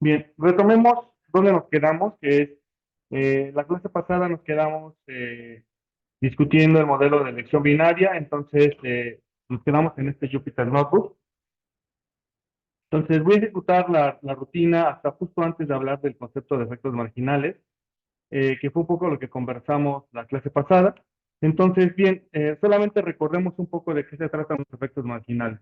Bien, retomemos dónde nos quedamos, que es la clase pasada nos quedamos discutiendo el modelo de elección binaria, entonces nos quedamos en este Jupyter Notebook. Entonces voy a ejecutar la rutina hasta justo antes de hablar del concepto de efectos marginales, que fue un poco lo que conversamos la clase pasada. Entonces, bien, solamente recordemos un poco de qué se tratan los efectos marginales.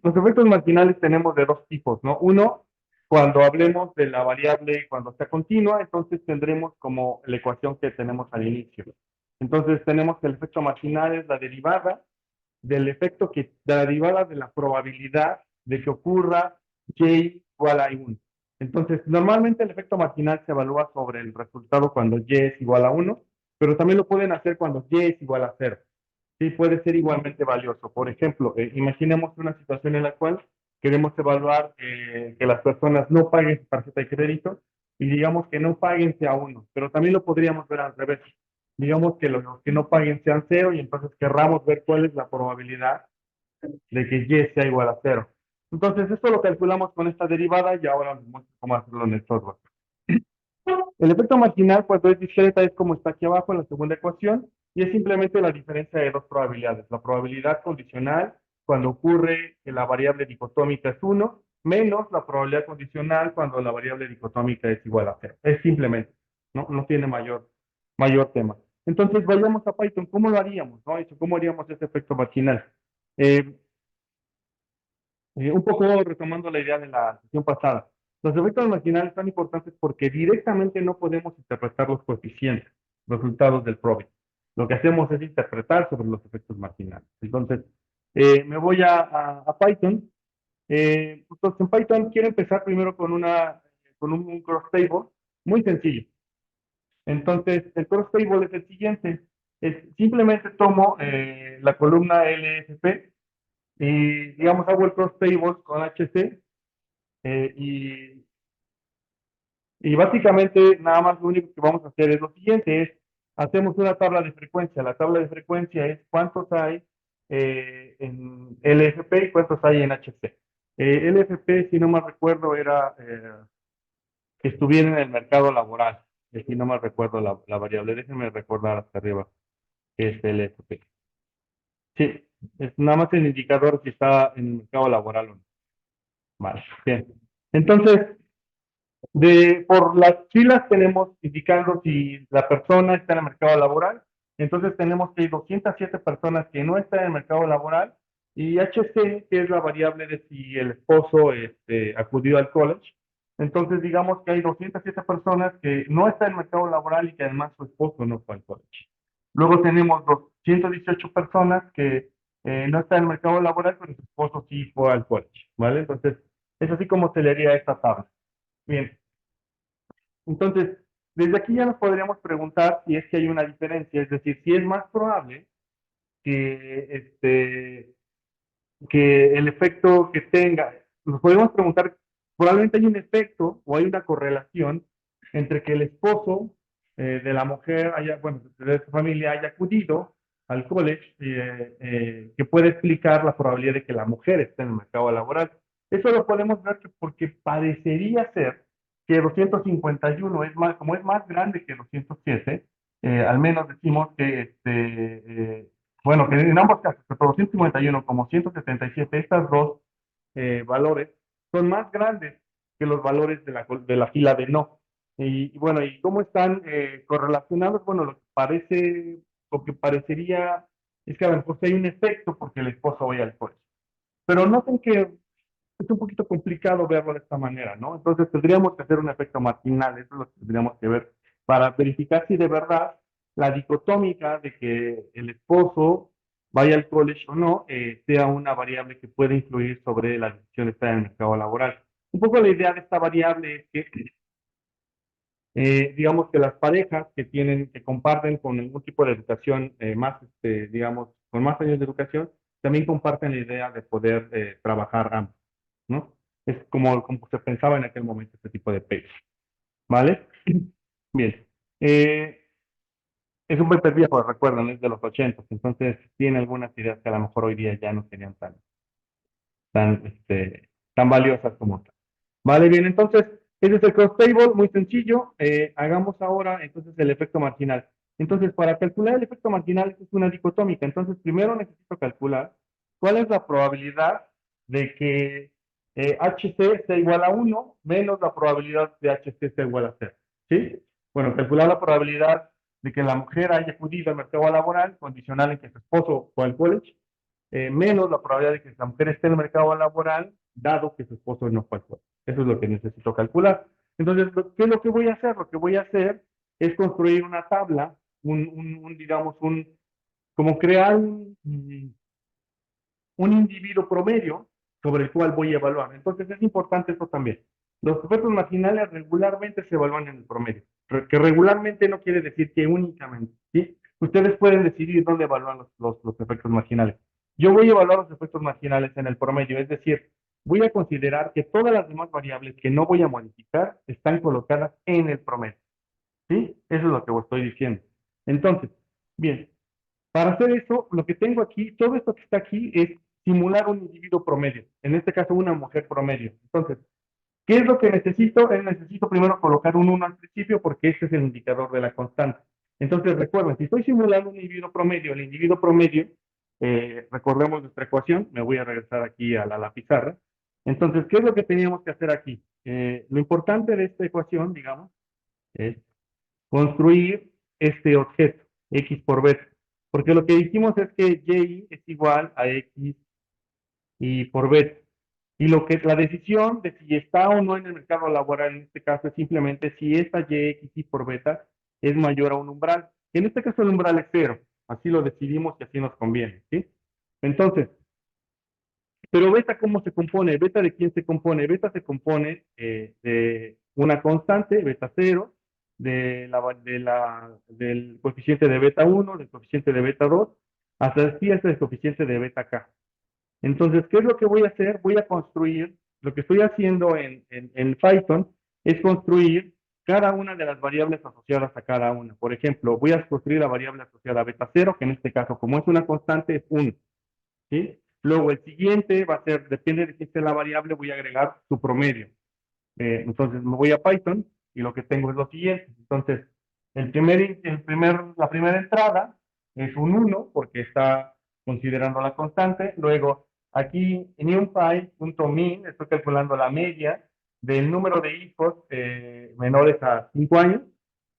Los efectos marginales tenemos de dos tipos, ¿no? Uno, cuando hablemos de la variable cuando sea continua, entonces tendremos como la ecuación que tenemos al inicio. Entonces tenemos que el efecto marginal es la derivada del efecto que, de la derivada de la probabilidad de que ocurra y igual a 1. Entonces, normalmente el efecto marginal se evalúa sobre el resultado cuando y es igual a 1, pero también lo pueden hacer cuando y es igual a 0. Sí, puede ser igualmente valioso. Por ejemplo, imaginemos una situación en la cual queremos evaluar que las personas no paguen su tarjeta de crédito y digamos que no paguen sea 1, pero también lo podríamos ver al revés. Digamos que los que no paguen sean 0 y entonces querramos ver cuál es la probabilidad de que y sea igual a 0. Entonces, esto lo calculamos con esta derivada y ahora les muestro cómo hacerlo en el software. El efecto marginal, cuando es discreta, es como está aquí abajo en la segunda ecuación, y es simplemente la diferencia de dos probabilidades. La probabilidad condicional, cuando ocurre que la variable dicotómica es 1, menos la probabilidad condicional cuando la variable dicotómica es igual a 0. Es simplemente, no tiene mayor tema. Entonces, vayamos a Python. ¿Cómo lo haríamos? ¿No? ¿Cómo haríamos ese efecto marginal? Eh, un poco retomando la idea de la sesión pasada. Los efectos marginales son importantes porque directamente no podemos interpretar los coeficientes, resultados del probit. Lo que hacemos es interpretar sobre los efectos marginales. Entonces, me voy a Python. Entonces, en Python quiero empezar primero con un cross table muy sencillo. Entonces, el cross table es el siguiente. Simplemente tomo la columna LSP y, digamos, hago el cross table con HC eh, y, y básicamente nada más lo único que vamos a hacer es lo siguiente, hacemos una tabla de frecuencia. La tabla de frecuencia es cuántos hay en LFP y cuántos hay en HC. LFP, si no mal recuerdo, era que estuviera en el mercado laboral. Si no mal recuerdo la variable, déjenme recordar hasta arriba que es LFP. Sí, es nada más el indicador si está en el mercado laboral o no. Vale, bien. Entonces, por las filas tenemos indicando si la persona está en el mercado laboral. Entonces tenemos que hay 207 personas que no están en el mercado laboral y HC, que es la variable de si el esposo acudió al college. Entonces digamos que hay 207 personas que no están en el mercado laboral y que además su esposo no fue al college. Luego tenemos 218 personas que no están en el mercado laboral, pero su esposo sí fue al college, ¿vale? Entonces es así como se le haría esta tabla. Bien, entonces, desde aquí ya nos podríamos preguntar si es que hay una diferencia, es decir, si es más probable que, que el efecto que tenga, nos podemos preguntar, probablemente hay un efecto o hay una correlación entre que el esposo de la mujer haya, bueno, de su familia haya acudido al college, que puede explicar la probabilidad de que la mujer esté en el mercado laboral. Eso lo podemos ver porque parecería ser que 251 es más, como es más grande que 207, al menos decimos que bueno, que en ambos casos, tanto 251 como 177, estas dos valores son más grandes que los valores de la fila de no. Y bueno, ¿y cómo están correlacionados? Bueno, lo que parecería es que a lo mejor sí hay un efecto porque el esposo vaya al coche. Pero noten que es un poquito complicado verlo de esta manera, ¿no? Entonces tendríamos que hacer un efecto marginal, eso es lo que tendríamos que ver para verificar si de verdad la dicotómica de que el esposo vaya al college o no sea una variable que puede influir sobre la decisión de estar en el mercado laboral. Un poco la idea de esta variable es que, digamos que las parejas que comparten con algún tipo de educación más, digamos, con más años de educación, también comparten la idea de poder trabajar ambos, ¿no? Es como se pensaba en aquel momento este tipo de page, ¿vale? Bien. Eh, es un paper viejo, recuerdan, es de los 80, entonces tiene algunas ideas que a lo mejor hoy día ya no serían tan valiosas como tal. Vale, bien, entonces, Ese es el cross table, muy sencillo. Hagamos ahora entonces el efecto marginal. Entonces, para calcular el efecto marginal, esto es una dicotómica. Entonces, primero necesito calcular cuál es la probabilidad de que HC sea igual a 1 menos la probabilidad de HC sea igual a 0. ¿Sí? Bueno, calcular la probabilidad de que la mujer haya acudido al mercado laboral, condicional en que su esposo fue al college, menos la probabilidad de que la mujer esté en el mercado laboral, dado que su esposo no fue al college. Eso es lo que necesito calcular. Entonces, ¿qué es lo que voy a hacer? Lo que voy a hacer es construir una tabla, digamos, como crear un individuo promedio sobre el cual voy a evaluar. Entonces es importante esto también. Los efectos marginales regularmente se evalúan en el promedio, que regularmente no quiere decir que únicamente, ¿sí? Ustedes pueden decidir dónde evalúan los efectos marginales. Yo voy a evaluar los efectos marginales en el promedio, es decir, voy a considerar que todas las demás variables que no voy a modificar están colocadas en el promedio, ¿sí? Eso es lo que os estoy diciendo. Entonces, bien, para hacer eso, lo que tengo aquí, todo esto que está aquí es simular un individuo promedio, en este caso una mujer promedio. Entonces, ¿qué es lo que necesito? Necesito primero colocar un 1 al principio porque este es el indicador de la constante. Entonces, recuerden, si estoy simulando un individuo promedio, el individuo promedio, recordemos nuestra ecuación, me voy a regresar aquí a la pizarra. Entonces, ¿qué es lo que teníamos que hacer aquí? Lo importante de esta ecuación, digamos, es construir este objeto, x por beta. Porque lo que dijimos es que y es igual a x y por beta. Y lo que la decisión de si está o no en el mercado laboral en este caso es simplemente si esta y x y por beta es mayor a un umbral. En este caso el umbral es cero. Así lo decidimos y así nos conviene, ¿sí? Entonces, pero beta, ¿cómo se compone? ¿Beta de quién se compone? Beta se compone de una constante, beta cero, del coeficiente de beta uno, del coeficiente de beta 2, hasta el coeficiente de beta k. Entonces, ¿qué es lo que voy a hacer? Voy a construir, lo que estoy haciendo en Python es construir cada una de las variables asociadas a cada una. Por ejemplo, voy a construir la variable asociada a beta cero, que en este caso, como es una constante, es 1. ¿Sí? Luego el siguiente va a ser, depende de quién sea la variable, voy a agregar su promedio. Entonces me voy a Python y lo que tengo es lo siguiente. Entonces, la primera entrada es un 1 porque está considerando la constante. Luego, aquí en NumPy.min estoy calculando la media del número de hijos menores a 5 años.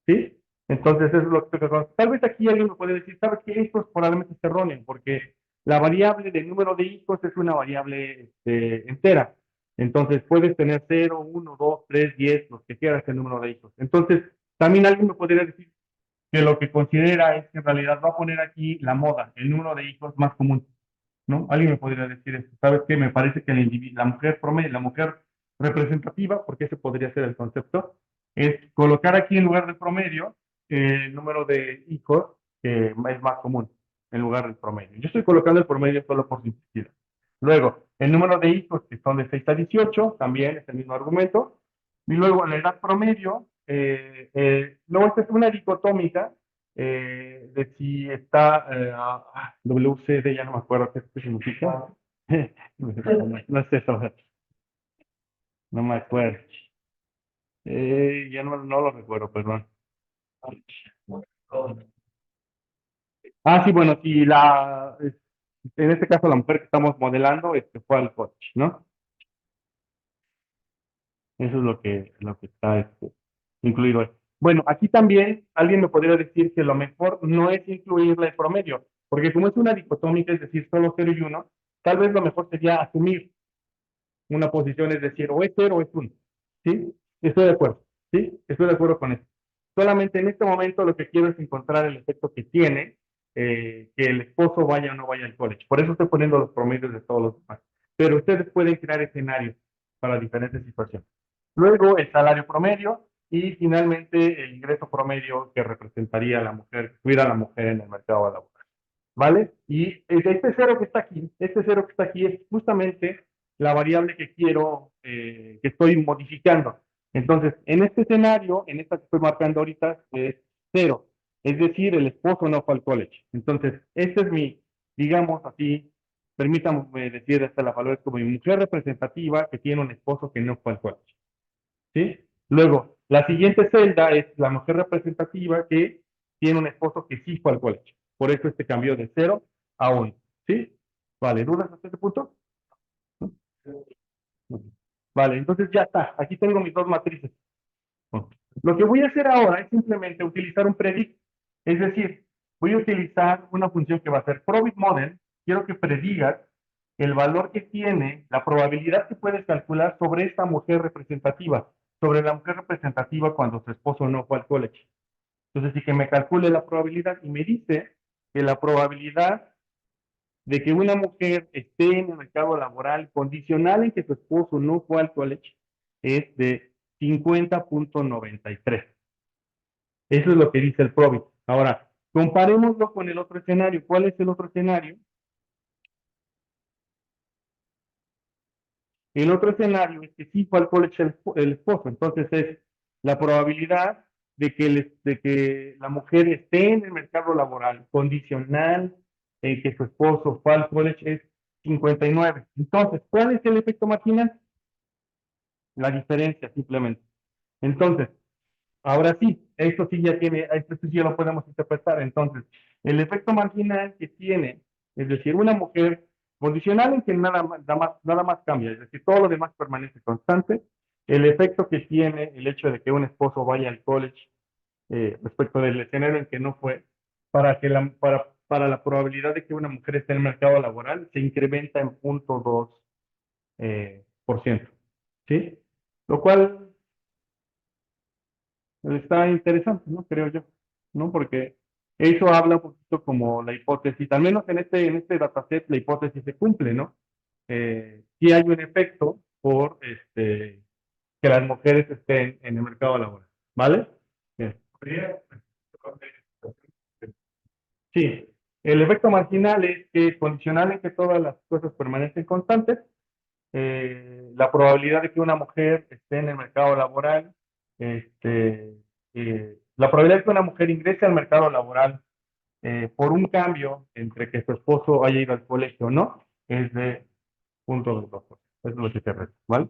¿Sí? Entonces, eso es lo que estoy calculando. Tal vez aquí alguien me puede decir, ¿sabes qué? Esto es probablemente es erróneo porque la variable del número de hijos es una variable entera. Entonces, puedes tener 0, 1, 2, 3, 10, los que quieras el número de hijos. Entonces, también alguien me podría decir que lo que considera es que en realidad va a poner aquí la moda, el número de hijos más común, ¿no? Alguien me podría decir esto. ¿Sabes qué? Me parece que la mujer promedio, la mujer representativa, porque ese podría ser el concepto, es colocar aquí en lugar del promedio el número de hijos que es más común en lugar del promedio. Yo estoy colocando el promedio solo por simplicidad. Luego, el número de hijos que son de 6 a 18, también es el mismo argumento. Y luego, la edad promedio, luego esta es una dicotómica de si está WCD, ya no me acuerdo qué significa. No es eso, no me acuerdo. Ya no lo recuerdo, perdón. Sí, bueno, si en este caso la mujer que estamos modelando fue al coche, ¿no? Eso es lo que está incluido ahí. Bueno, aquí también alguien me podría decir que lo mejor no es incluirle el promedio, porque como es una dicotómica, es decir, solo 0 y 1, tal vez lo mejor sería asumir una posición, es decir, o es 0 o es 1. ¿Sí? Estoy de acuerdo. ¿Sí? Estoy de acuerdo con eso. Solamente en este momento lo que quiero es encontrar el efecto que tiene que el esposo vaya o no vaya al college. Por eso estoy poniendo los promedios de todos los demás. Pero ustedes pueden crear escenarios para diferentes situaciones. Luego el salario promedio y finalmente el ingreso promedio que representaría a la mujer, que tuviera la mujer en el mercado laboral. ¿Vale? Y este cero que está aquí, este cero que está aquí es justamente la variable que quiero, que estoy modificando. Entonces, en este escenario, en esta que estoy marcando ahorita, es cero. Es decir, el esposo no fue al college. Entonces, este es mi, digamos así, permítanme decir hasta la palabra, es como mi mujer representativa que tiene un esposo que no fue al college. ¿Sí? Luego, la siguiente celda es la mujer representativa que tiene un esposo que sí fue al colegio. Por eso este cambió de 0 a 1. ¿Sí? Vale, ¿dudas hasta este punto? Vale, entonces ya está. Aquí tengo mis dos matrices. Lo que voy a hacer ahora es simplemente utilizar un predict. Es decir, voy a utilizar una función que va a ser probit model. Quiero que predigas el valor que tiene, la probabilidad que puedes calcular sobre esta mujer representativa, sobre la mujer representativa cuando su esposo no fue al college. Entonces, sí que me calcule la probabilidad y me dice que la probabilidad de que una mujer esté en el mercado laboral condicional en que su esposo no fue al college es de 50.93. Eso es lo que dice el Probit. Ahora, comparémoslo con el otro escenario. ¿Cuál es el otro escenario? El otro escenario es que sí fue al college el esposo. Entonces es la probabilidad de que la mujer esté en el mercado laboral condicional en que su esposo fue al college es 59. Entonces, ¿cuál es el efecto marginal? La diferencia, simplemente. Entonces, ahora sí, esto sí ya tiene, esto sí ya lo podemos interpretar. Entonces, el efecto marginal que tiene, es decir, una mujer condicional en que nada más cambia, es decir, todo lo demás permanece constante. El efecto que tiene el hecho de que un esposo vaya al college respecto del escenario en que no fue, para la probabilidad de que una mujer esté en el mercado laboral, se incrementa en 0.2 por ciento. ¿Sí? Lo cual está interesante, ¿no? Creo yo, ¿no? Porque eso habla un poquito como la hipótesis, al menos en este dataset la hipótesis se cumple, ¿no? Sí hay un efecto por que las mujeres estén en el mercado laboral, ¿vale? Bien. Sí, el efecto marginal es que es condicional en que todas las cosas permanecen constantes, la probabilidad de que una mujer esté en el mercado laboral, este, la probabilidad de que una mujer ingrese al mercado laboral por un cambio entre que su esposo haya ido al colegio o no, es de 0.22. Eso es lo que se resta, ¿vale?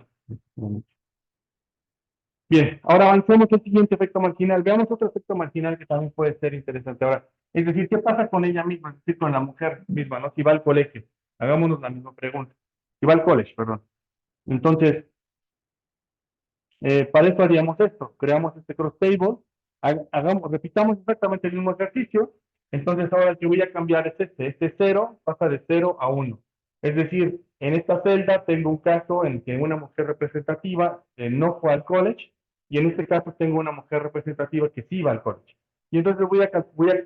Bien, ahora avancemos al siguiente efecto marginal. Veamos otro efecto marginal que también puede ser interesante ahora. Es decir, ¿qué pasa con ella misma? Es decir, con la mujer misma, ¿no? Si va al colegio. Hagámonos la misma pregunta. Si va al colegio, perdón. Entonces, para eso haríamos esto, creamos este cross table, repitamos exactamente el mismo ejercicio, entonces ahora el que voy a cambiar es este 0 pasa de 0 a 1. Es decir, en esta celda tengo un caso en que una mujer representativa no fue al college, y en este caso tengo una mujer representativa que sí va al college. Y entonces voy a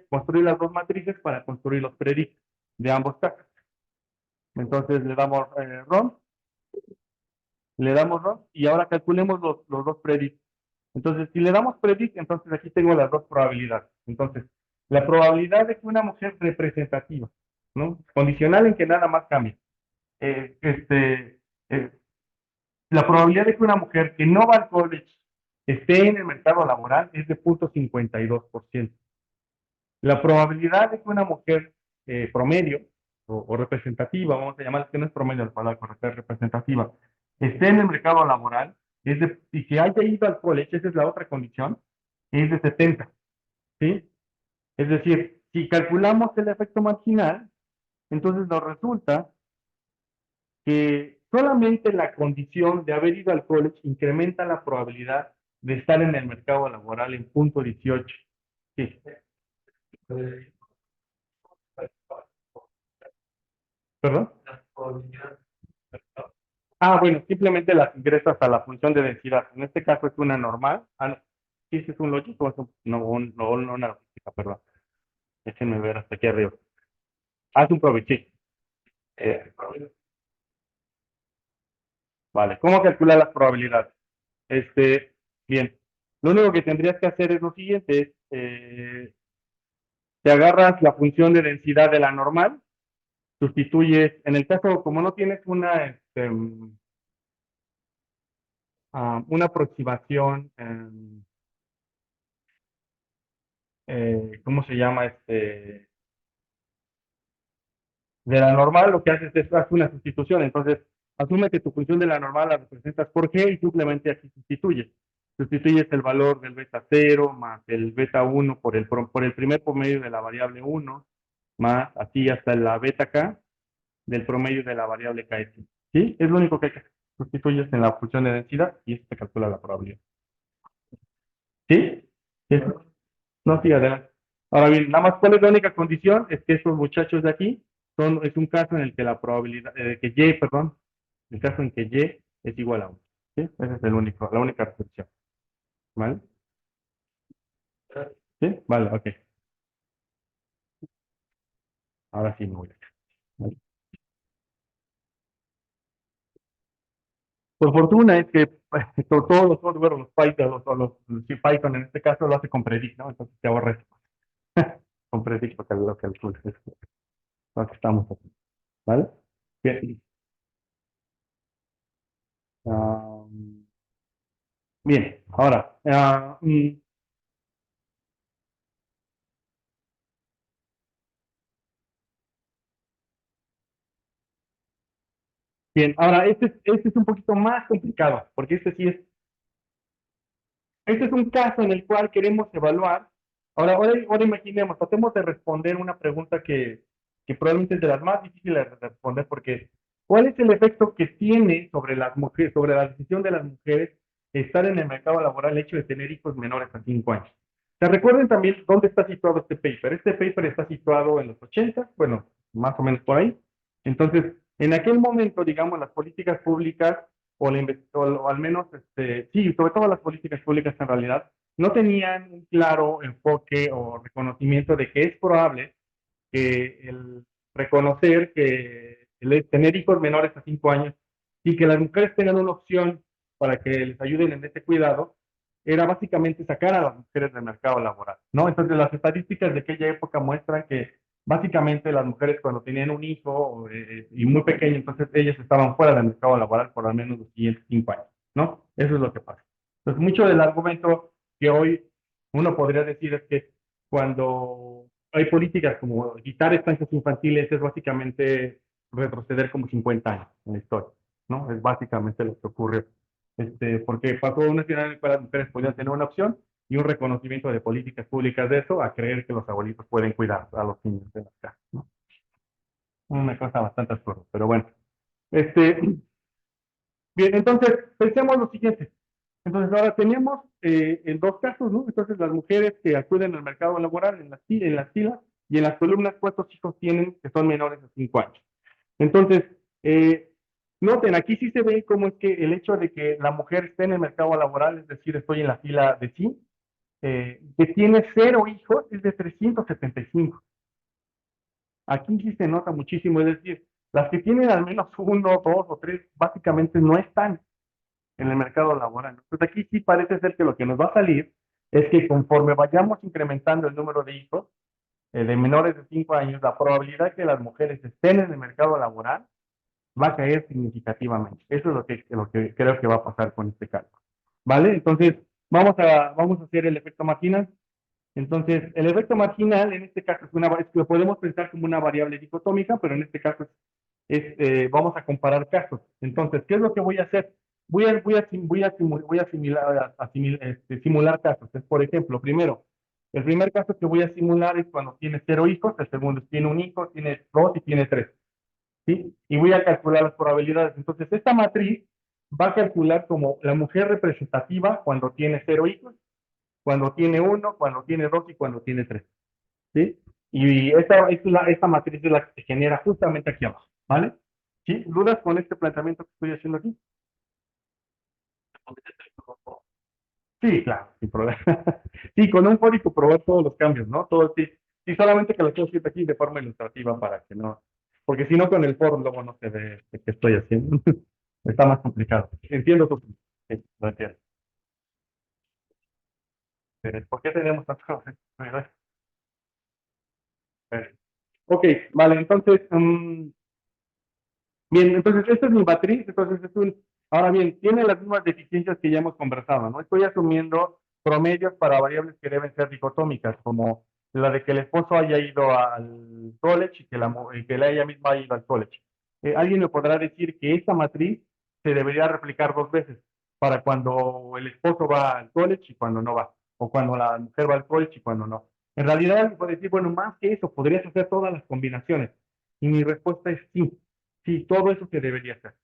construir las dos matrices para construir los predicts de ambos casos. Entonces le damos run, y ahora calculemos los dos predicts. Entonces, si le damos predict, entonces aquí tengo las dos probabilidades. Entonces, la probabilidad de que una mujer representativa, ¿no? Condicional en que nada más cambie. eh, este, eh, la probabilidad de que una mujer que no va al college esté en el mercado laboral es de 0.52%. La probabilidad de que una mujer promedio o representativa, vamos a llamar que no es promedio la palabra correcta, es representativa, esté en el mercado laboral, y que haya ido al college, esa es la otra condición, es de 70, ¿sí? Es decir, si calculamos el efecto marginal, entonces nos resulta que solamente la condición de haber ido al college incrementa la probabilidad de estar en el mercado laboral en 0.18. Sí. ¿Perdón? Ah, bueno, simplemente las ingresas a la función de densidad. En este caso es una normal. Ah, no. Sí, ese es un lógico, no, no una lógica, perdón. Déjenme ver hasta aquí arriba. Haz un provecho. Eh, vale, ¿cómo calcular las probabilidades? Bien, lo único que tendrías que hacer es lo siguiente, te agarras la función de densidad de la normal, sustituyes, en el caso, como no tienes una aproximación, ¿cómo se llama? De la normal, lo que haces es hacer una sustitución. Entonces, asume que tu función de la normal la representas por G y simplemente aquí sustituyes. Sustituyes el valor del beta cero más el beta uno por el primer promedio de la variable uno más así hasta la beta k del promedio de la variable ks. ¿Sí? Es lo único que hay que hacer. Sustituyes en la función de densidad y eso te calcula la probabilidad. ¿Sí? ¿Sí? No, sí, adelante. Ahora bien, nada más, ¿cuál es la única condición? Es que estos muchachos de aquí es un caso en el que la probabilidad, que Y, perdón, el caso en que Y es igual a 1. ¿Sí? Esa es la única restricción. ¿Vale? ¿Sí? Vale, ok. Ahora sí me voy acá. ¿Vale? Por fortuna es que todos los software, los Python, sí, Python en este caso lo hace con Predict, ¿no? Entonces te ahorra eso. Con Predict lo que es lo que estamos haciendo. ¿Vale? Bien. Ah, bien, ahora, bien, ahora este es un poquito más complicado, porque este es un caso en el cual queremos evaluar. Ahora imaginemos, tratemos de responder una pregunta que probablemente es de las más difíciles de responder, porque ¿cuál es el efecto que tiene sobre las mujeres, sobre la decisión de las mujeres estar en el mercado laboral el hecho de tener hijos menores a 5 años? ¿Se recuerden también dónde está situado este paper? Este paper está situado en los 80, bueno, más o menos por ahí. Entonces, en aquel momento, digamos, las políticas públicas o al menos, sí, sobre todo las políticas públicas en realidad, no tenían un claro enfoque o reconocimiento de que es probable que el reconocer que el tener hijos menores a 5 años y que las mujeres tengan una opción para que les ayuden en ese cuidado, era básicamente sacar a las mujeres del mercado laboral, ¿no? Entonces las estadísticas de aquella época muestran que básicamente las mujeres cuando tenían un hijo y muy pequeño, entonces ellas estaban fuera del mercado laboral por al menos los siguientes 5 años, ¿no? Eso es lo que pasa. Entonces mucho del argumento que hoy uno podría decir es que cuando hay políticas como quitar estancias infantiles es básicamente retroceder como 50 años en la historia, ¿no? Es básicamente lo que ocurre, porque pasó una escenario en el cual las mujeres podían tener una opción y un reconocimiento de políticas públicas de eso a creer que los abuelitos pueden cuidar a los niños de la casa, ¿no? Una cosa bastante absurda, pero bueno. Este, bien, entonces pensemos lo siguiente. Entonces ahora tenemos en dos casos, ¿no? Entonces las mujeres que acuden al mercado laboral en las filas y en las columnas, ¿cuántos hijos tienen que son menores de 5 años? Entonces, eh, noten, aquí sí se ve cómo es que el hecho de que la mujer esté en el mercado laboral, es decir, estoy en la fila de sí, que tiene 0 hijos, es de 375. Aquí sí se nota muchísimo, es decir, las que tienen al menos uno, dos o tres, básicamente no están en el mercado laboral. Entonces aquí sí parece ser que lo que nos va a salir es que conforme vayamos incrementando el número de hijos de menores de 5 años, la probabilidad de que las mujeres estén en el mercado laboral va a caer significativamente. Eso es lo que creo que va a pasar con este cálculo. ¿Vale? Entonces, vamos a hacer el efecto marginal. Entonces, el efecto marginal en este caso lo podemos pensar como una variable dicotómica, pero en este caso vamos a comparar casos. Entonces, ¿qué es lo que voy a hacer? Voy a simular casos. Por ejemplo, primero, el primer caso que voy a simular es cuando tiene 0 hijos, el segundo es tiene un hijo, tiene dos y tiene tres. ¿Sí? Y voy a calcular las probabilidades. Entonces, esta matriz va a calcular como la mujer representativa cuando tiene 0 hijos, cuando tiene uno, cuando tiene dos y cuando tiene tres. ¿Sí? Y esta matriz es la que se genera justamente aquí abajo. ¿Vale? ¿Sí? ¿Dudas con este planteamiento que estoy haciendo aquí? Sí, claro, sin problema. Sí, con un código probar todos los cambios, ¿no? Todo sí. Sí, solamente que lo quiero decir aquí de forma ilustrativa para que no. Porque si no, con el foro luego no se ve qué estoy haciendo. Está más complicado. Entiendo tu punto. Sí, lo entiendo. ¿Por qué tenemos tantas cosas? Ok, vale, entonces, bien, entonces esta es mi matriz, entonces ahora bien, tiene las mismas deficiencias que ya hemos conversado, ¿no? Estoy asumiendo promedios para variables que deben ser dicotómicas, como la de que el esposo haya ido al college y que ella misma haya ido al college. Alguien me podrá decir que esta matriz se debería replicar dos veces para cuando el esposo va al college y cuando no va, o cuando la mujer va al college y cuando no. En realidad, alguien puede decir, bueno, más que eso, podrías hacer todas las combinaciones. Y mi respuesta es sí, sí, todo eso se debería hacer,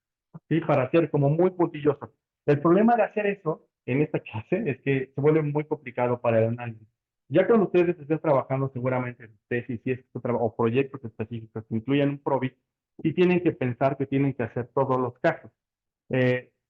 ¿sí? Para ser como muy puntilloso. El problema de hacer eso en esta clase es que se vuelve muy complicado para el análisis. Ya cuando ustedes estén trabajando seguramente en tesis si es o proyectos específicos que incluyan un PROBIT, sí tienen que pensar que tienen que hacer todos los casos.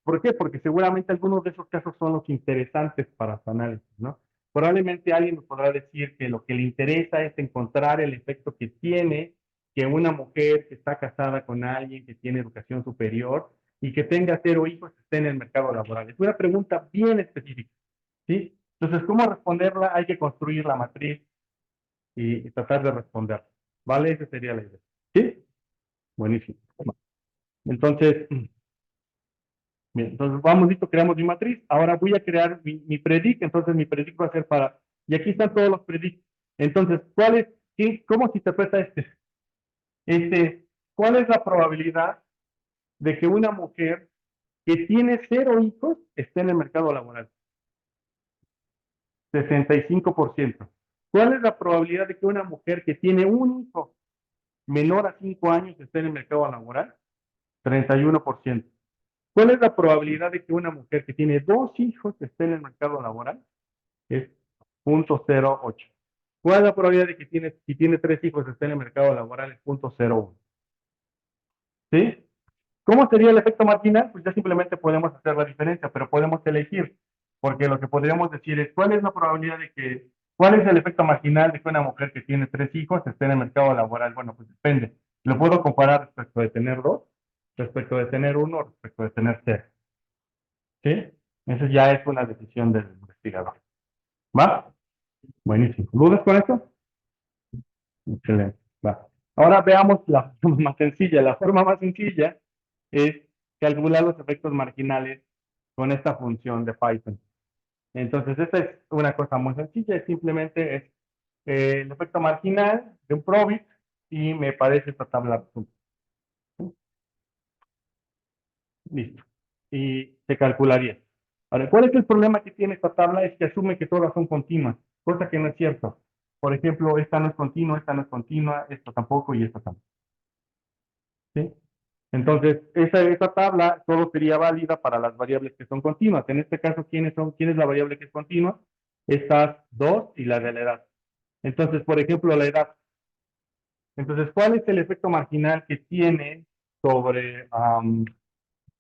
¿Por qué? Porque seguramente algunos de esos casos son los interesantes para su análisis, ¿no? Probablemente alguien nos podrá decir que lo que le interesa es encontrar el efecto que tiene que una mujer que está casada con alguien que tiene educación superior y que tenga 0 hijos esté en el mercado laboral. Es una pregunta bien específica, ¿sí? Entonces, ¿cómo responderla? Hay que construir la matriz y tratar de responder, ¿vale? Esa sería la idea. ¿Sí? Buenísimo. Entonces, bien, entonces vamos, listo, creamos mi matriz. Ahora voy a crear mi predict. Entonces mi predict va a ser para, y aquí están todos los predict. Entonces, ¿cómo se interpreta este? Este, ¿cuál es la probabilidad de que una mujer que tiene 0 hijos esté en el mercado laboral? 65%. ¿Cuál es la probabilidad de que una mujer que tiene un hijo menor a 5 años esté en el mercado laboral? 31%. ¿Cuál es la probabilidad de que una mujer que tiene 2 hijos esté en el mercado laboral? Es 0.08. ¿Cuál es la probabilidad de que si tiene 3 hijos esté en el mercado laboral? Es 0.01. ¿Sí? ¿Cómo sería el efecto marginal? Pues ya simplemente podemos hacer la diferencia, pero podemos elegir, porque lo que podríamos decir es cuál es la probabilidad cuál es el efecto marginal de que una mujer que tiene 3 hijos esté en el mercado laboral. Bueno, pues depende. Lo puedo comparar respecto de tener 2, respecto de tener 1, respecto de tener 0. ¿Sí? Eso ya es una decisión del investigador. ¿Va? Buenísimo. ¿Dudas con esto? Excelente. Va. Ahora veamos la forma más sencilla. La forma más sencilla es calcular los efectos marginales con esta función de Python. Entonces, esta es una cosa muy sencilla. Simplemente es el efecto marginal de un probit y me parece esta tabla. Listo. Y se calcularía. Ahora, ¿cuál es el problema que tiene esta tabla? Es que asume que todas son continuas, cosa que no es cierto. Por ejemplo, esta no es continua, esta no es continua, esta tampoco y esta tampoco. ¿Sí? Entonces, esa tabla solo sería válida para las variables que son continuas. En este caso, ¿quién es la variable que es continua? Estas dos y la de la edad. Entonces, por ejemplo, la edad. Entonces, ¿cuál es el efecto marginal que tiene sobre,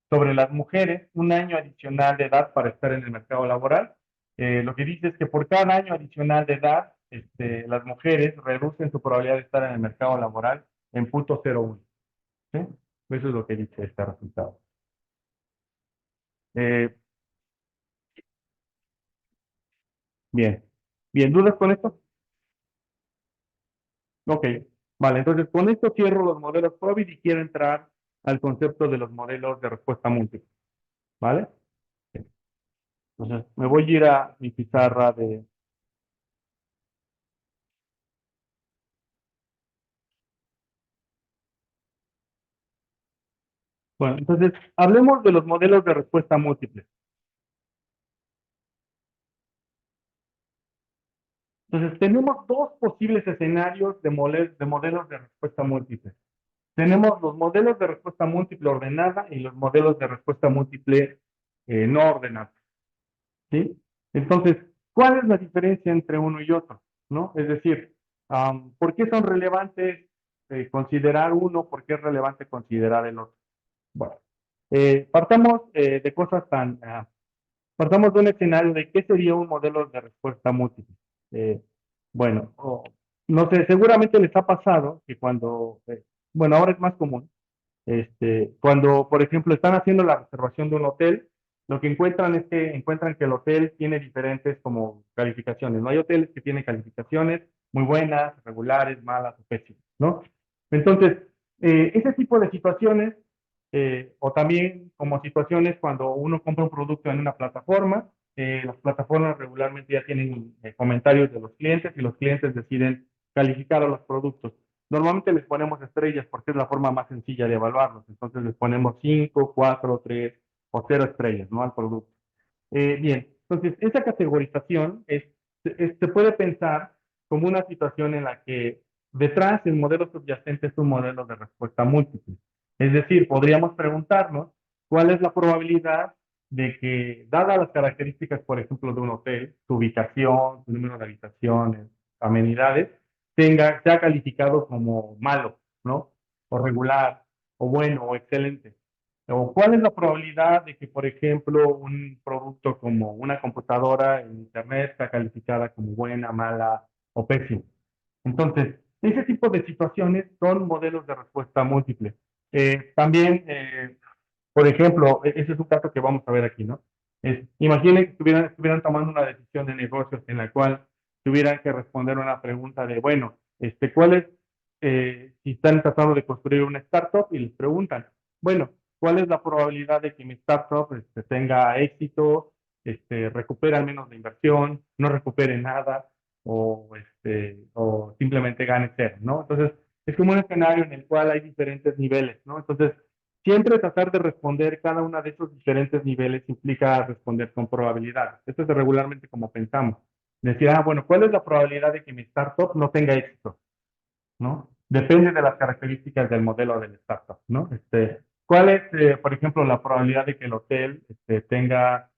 sobre las mujeres un año adicional de edad para estar en el mercado laboral? Lo que dice es que por cada año adicional de edad, las mujeres reducen su probabilidad de estar en el mercado laboral en 0.01. ¿Sí? Eso es lo que dice este resultado. Eh, bien. Bien, ¿dudas con esto? Ok. Vale, entonces con esto cierro los modelos Probit y quiero entrar al concepto de los modelos de respuesta múltiple. ¿Vale? Entonces me voy a ir a mi pizarra de... Bueno, entonces hablemos de los modelos de respuesta múltiple. Entonces tenemos dos posibles escenarios de modelos de respuesta múltiple. Tenemos los modelos de respuesta múltiple ordenada y los modelos de respuesta múltiple no ordenada. ¿Sí? Entonces, ¿cuál es la diferencia entre uno y otro? ¿No? Es decir, ¿por qué son relevantes considerar uno? ¿Por qué es relevante considerar el otro? Bueno, partamos de un escenario de qué sería un modelo de respuesta múltiple. Eh, bueno, no sé, seguramente les ha pasado que bueno, ahora es más común, cuando, por ejemplo, están haciendo la reservación de un hotel, lo que encuentran es que encuentran que el hotel tiene diferentes como calificaciones. No hay hoteles que tienen calificaciones muy buenas, regulares, malas o pésimas, ¿no? Entonces, ese tipo de situaciones, o también como situaciones cuando uno compra un producto en una plataforma, las plataformas regularmente ya tienen comentarios de los clientes y los clientes deciden calificar a los productos. Normalmente les ponemos estrellas porque es la forma más sencilla de evaluarlos. Entonces les ponemos 5, 4, 3 o 0 estrellas, ¿no? Al producto. Bien, entonces esa categorización se puede pensar como una situación en la que detrás el modelo subyacente es un modelo de respuesta múltiple. Es decir, podríamos preguntarnos cuál es la probabilidad de que, dadas las características, por ejemplo, de un hotel, su ubicación, su número de habitaciones, amenidades, sea calificado como malo, ¿no? O regular, o bueno, o excelente. ¿O cuál es la probabilidad de que, por ejemplo, un producto como una computadora en Internet sea calificada como buena, mala o pésima? Entonces, ese tipo de situaciones son modelos de respuesta múltiple. También, por ejemplo, ese es un caso que vamos a ver aquí, ¿no? Imaginen que estuvieran tomando una decisión de negocios en la cual tuvieran que responder una pregunta de, bueno, ¿cuál es, si están tratando de construir una startup y les preguntan, bueno, ¿cuál es la probabilidad de que mi startup tenga éxito, recupere al menos la inversión, no recupere nada o simplemente gane cero, ¿no? Entonces, es como un escenario en el cual hay diferentes niveles, ¿no? Entonces, siempre tratar de responder cada uno de esos diferentes niveles implica responder con probabilidades. Esto es regularmente como pensamos. Decir, bueno, ¿cuál es la probabilidad de que mi startup no tenga éxito? ¿No? Depende de las características del modelo del startup, ¿no? ¿Cuál es, por ejemplo, la probabilidad de que el hotel tenga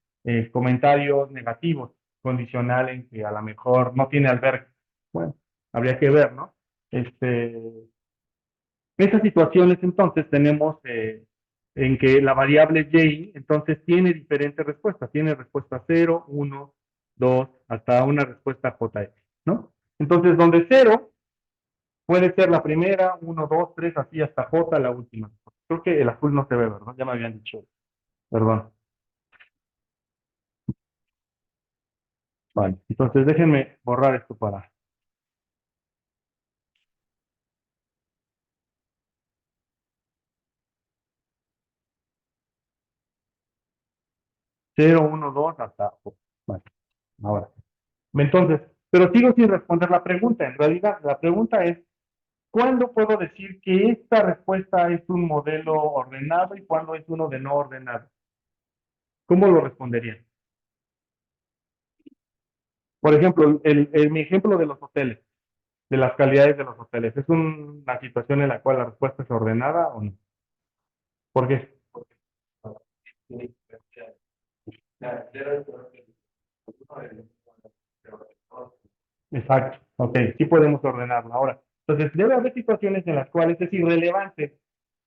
comentarios negativos, condicional en que a lo mejor no tiene albergue? Bueno, habría que ver, ¿no? Esas situaciones entonces tenemos en que la variable y entonces tiene diferentes respuestas. Tiene respuesta 0, 1, 2, hasta una respuesta JX, ¿no? Entonces, donde 0 puede ser la primera, 1, 2, 3, así hasta J la última. Creo que el azul no se ve, ¿verdad? Ya me habían dicho. Perdón. Vale. Entonces, déjenme borrar esto para 0, 1, 2, hasta J. Vale. Ahora. Entonces, pero sigo sin responder la pregunta. En realidad, la pregunta es, ¿cuándo puedo decir que esta respuesta es un modelo ordenado y cuándo es uno de no ordenado? ¿Cómo lo respondería? Por ejemplo, mi ejemplo de los hoteles, de las calidades de los hoteles, ¿es una situación en la cual la respuesta es ordenada o no? ¿Por qué? Exacto, ok, sí podemos ordenarlo. Ahora, entonces debe haber situaciones en las cuales es irrelevante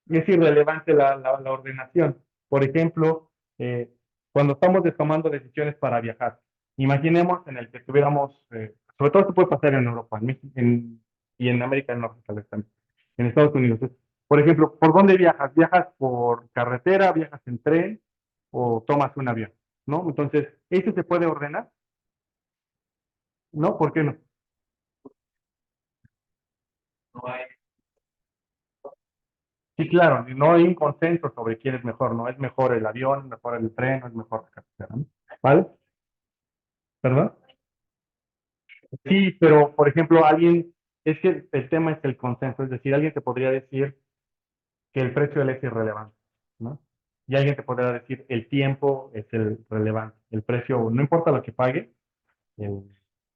la ordenación. Por ejemplo, cuando estamos tomando decisiones para viajar, imaginemos en el que tuviéramos, sobre todo esto puede pasar en Europa y en América del Norte, tal vez también, en Estados Unidos. Por ejemplo, ¿por dónde viajas? ¿Viajas por carretera, viajas en tren o tomas un avión? ¿No? Entonces, ¿eso se puede ordenar? ¿No? ¿Por qué no? Sí, claro, no hay un consenso sobre quién es mejor, ¿no? Es mejor el avión, es mejor el tren, no es mejor la carretera, ¿no? ¿Vale? ¿Perdón? Sí, pero por ejemplo, es que el tema es el consenso, es decir, alguien te podría decir que el precio del es irrelevante, ¿no? Y alguien te podría decir el tiempo es el relevante, el precio, no importa lo que pague, el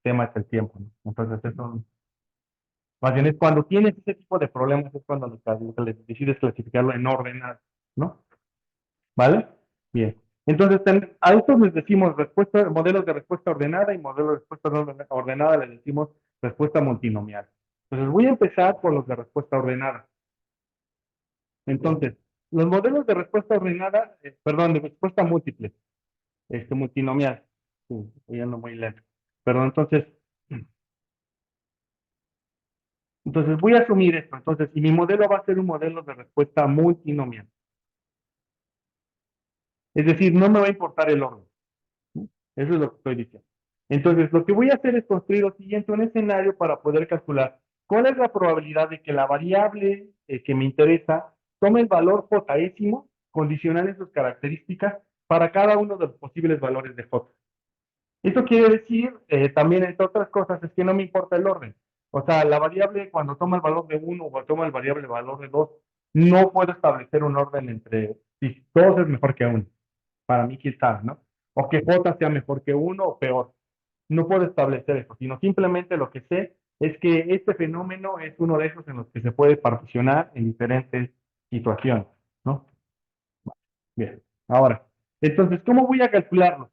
tema es el tiempo, ¿no? Entonces, eso, más bien es cuando tienes ese tipo de problemas, es cuando decides clasificarlo en órdenes, ¿no? ¿Vale? Bien. Entonces, a estos les decimos modelos de respuesta ordenada y modelos de respuesta no ordenada les decimos respuesta multinomial. Entonces, voy a empezar por los de respuesta ordenada. Entonces, los modelos de respuesta ordenada, perdón, de respuesta múltiple, multinomial. Sí, estoy yendo muy lento. Perdón, entonces voy a asumir esto. Entonces, y mi modelo va a ser un modelo de respuesta multinomial. Es decir, no me va a importar el orden. Eso es lo que estoy diciendo. Entonces, lo que voy a hacer es construir lo siguiente, un escenario para poder calcular cuál es la probabilidad de que la variable que me interesa tome el valor jésimo condicional en sus características para cada uno de los posibles valores de j. Esto quiere decir, también, entre otras cosas, es que no me importa el orden. O sea, la variable cuando toma el valor de uno o toma el variable valor de 2, no puedo establecer un orden entre si 2 es mejor que uno. Para mí quizás, ¿no? o que J sea mejor que uno o peor. No puedo establecer eso, sino simplemente lo que sé es que este fenómeno es uno de esos en los que se puede particionar en diferentes situaciones, ¿no? Bien, ahora, entonces, ¿cómo voy a calcularlo?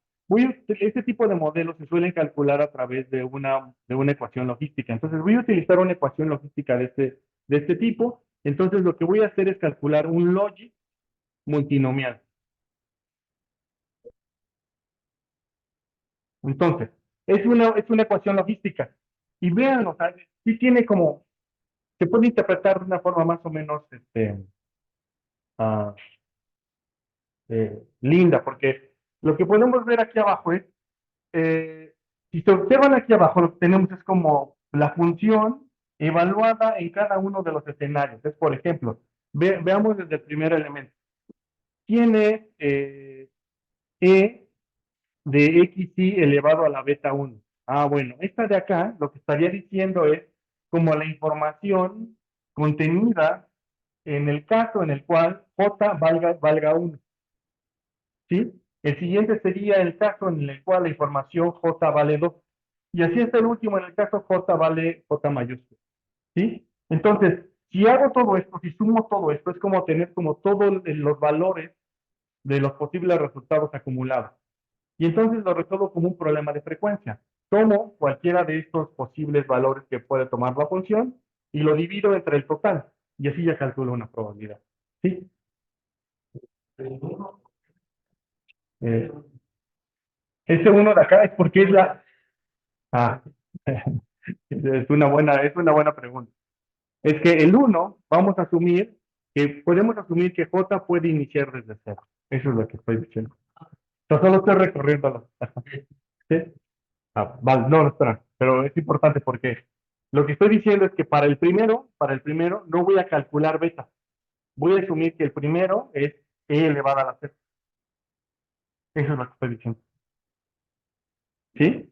Este tipo de modelos se suelen calcular a través de una ecuación logística. Entonces, voy a utilizar una ecuación logística de este tipo. Entonces, lo que voy a hacer es calcular un logic multinomial. Entonces, es una ecuación logística. Y vean, o sea, sí tiene como, se puede interpretar de una forma más o menos ah, linda, porque lo que podemos ver aquí abajo es, eh, si se observan aquí abajo, lo que tenemos es como la función evaluada en cada uno de los escenarios. Es, por ejemplo, veamos desde el primer elemento. Tiene E de XY elevado a la beta 1. Ah, bueno, esta de acá lo que estaría diciendo es como la información contenida en el caso en el cual J valga 1. ¿Sí? El siguiente sería el caso en el cual la información J vale 2. Y así es el último en el caso J vale J mayúscula. ¿Sí? Entonces, si hago todo esto, si sumo todo esto, es como tener como todos los valores de los posibles resultados acumulados. Y entonces lo resuelvo como un problema de frecuencia. Tomo cualquiera de estos posibles valores que puede tomar la función y lo divido entre el total. Y así ya calculo una probabilidad. ¿Sí? Eh, ese uno de acá es porque es la... Ah, es una buena pregunta. Es que el uno, vamos a asumir podemos asumir que J puede iniciar desde cero. Eso es lo que estoy diciendo. Yo solo estoy recorriendo. ¿Sí? Vale, no, no, espera, pero es importante porque lo que estoy diciendo es que para el primero no voy a calcular beta. Voy a asumir que el primero es E elevada a la Z. Eso es lo que estoy diciendo. ¿Sí?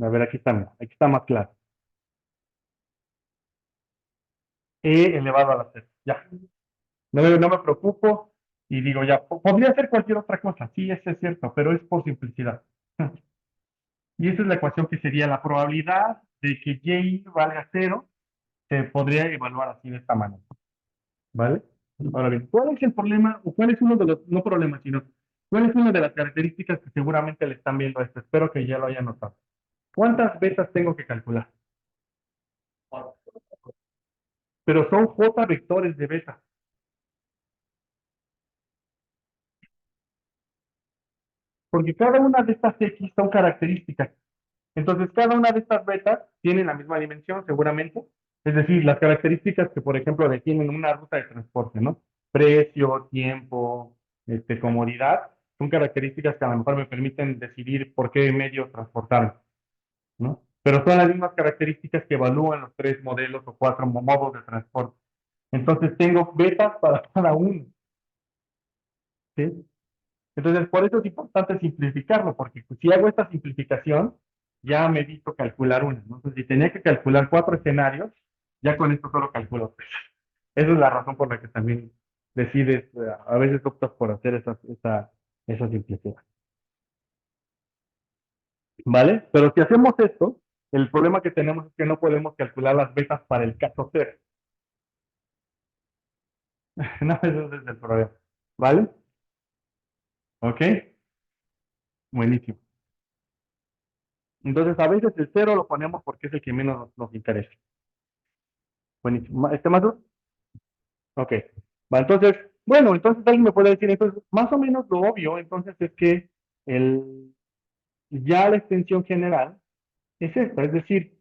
A ver, aquí está más claro. E elevado a la Z. Ya. No me preocupo y digo ya, podría ser cualquier otra cosa. Sí, eso es cierto, pero es por simplicidad. Y esa es la ecuación que sería la probabilidad de que Y valga cero, se podría evaluar así de esta manera. ¿Vale? Ahora bien, ¿cuál es el problema, o cuál es uno de los, no problemas, sino, cuál es una de las características que seguramente le están viendo a esto? Espero que ya lo hayan notado. ¿Cuántas betas tengo que calcular? Pero son J vectores de beta, porque cada una de estas X son características. Entonces, cada una de estas betas tiene la misma dimensión, seguramente. Es decir, las características que, por ejemplo, definen una ruta de transporte, ¿no? Precio, tiempo, comodidad, son características que a lo mejor me permiten decidir por qué medio transportarme, ¿no? Pero son las mismas características que evalúan los tres modelos o cuatro modos de transporte. Entonces, tengo betas para cada uno, ¿sí? Entonces, por eso es importante simplificarlo, porque si hago esta simplificación, ya me evito calcular una, ¿no? Entonces, si tenía que calcular cuatro escenarios, ya con esto solo calculo tres. Esa es la razón por la que también decides, a veces optas por hacer esa simplicidad. ¿Vale? Pero si hacemos esto, el problema que tenemos es que no podemos calcular las betas para el caso cero. No, ese es el problema. ¿Vale? ¿Ok? Buenísimo. Entonces, a veces el cero lo ponemos porque es el que menos nos interesa. Buenísimo. ¿Más? Ok. Va, entonces, bueno, entonces alguien me puede decir, entonces, más o menos lo obvio, entonces es que el, ya la extensión general es esta, es decir,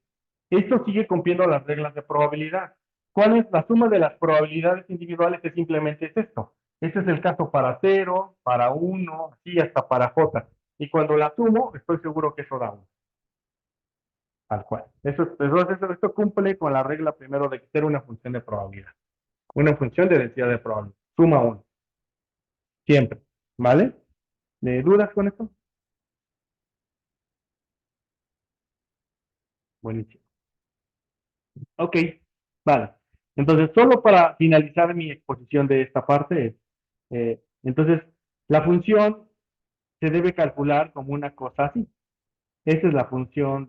esto sigue cumpliendo las reglas de probabilidad. ¿Cuál es la suma de las probabilidades individuales? Es simplemente es esto. Este es el caso para cero, para uno, así hasta para J. Y cuando la sumo, estoy seguro que eso da uno, tal cual. Esto cumple con la regla primero de ser una función de probabilidad. Una función de densidad de probabilidad. Suma uno. Siempre. ¿Vale? ¿Dudas con esto? Buenísimo. Ok, vale. Entonces, solo para finalizar mi exposición de esta parte, entonces, La función se debe calcular como una cosa así. Esa es la función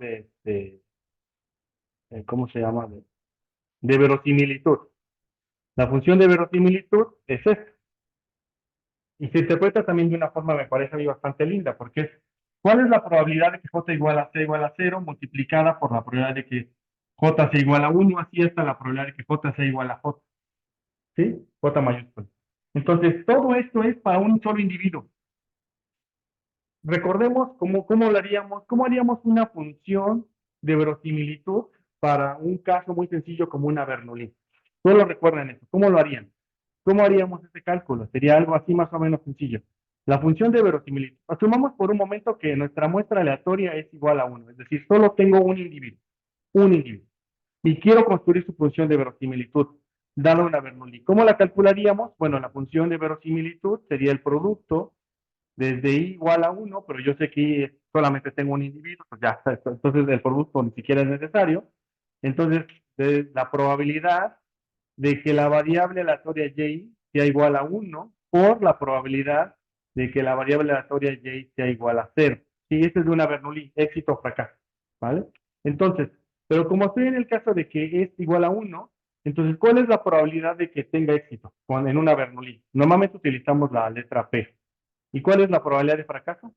¿cómo se llama? De verosimilitud. La función de verosimilitud es esta. Y se interpreta también de una forma, me parece a mí, bastante linda, porque es, ¿cuál es la probabilidad de que j igual a c igual a 0 multiplicada por la probabilidad de que j sea igual a 1? Así está la probabilidad de que j sea igual a j. ¿Sí? J mayúscula. Entonces, todo esto es para un solo individuo. Recordemos cómo lo haríamos, cómo haríamos una función de verosimilitud para un caso muy sencillo como una Bernoulli. Solo recuerden eso. ¿Cómo lo harían? ¿Cómo haríamos ese cálculo? Sería algo así más o menos sencillo. La función de verosimilitud. Asumamos por un momento que nuestra muestra aleatoria es igual a 1, es decir, solo tengo un individuo, y quiero construir su función de verosimilitud, dada una Bernoulli. ¿Cómo la calcularíamos? Bueno, la función de verosimilitud sería el producto desde i igual a 1, pero yo sé que i solamente tengo un individuo, pues ya, entonces el producto ni siquiera es necesario. Entonces, la probabilidad de que la variable aleatoria y sea igual a 1 por la probabilidad de que la variable aleatoria y sea igual a 0. Sí, esta es de una Bernoulli, éxito o fracaso, ¿vale? Entonces, pero como estoy en el caso de que es igual a 1, entonces, ¿cuál es la probabilidad de que tenga éxito en una Bernoulli? Normalmente utilizamos la letra P. ¿Y cuál es la probabilidad de fracaso?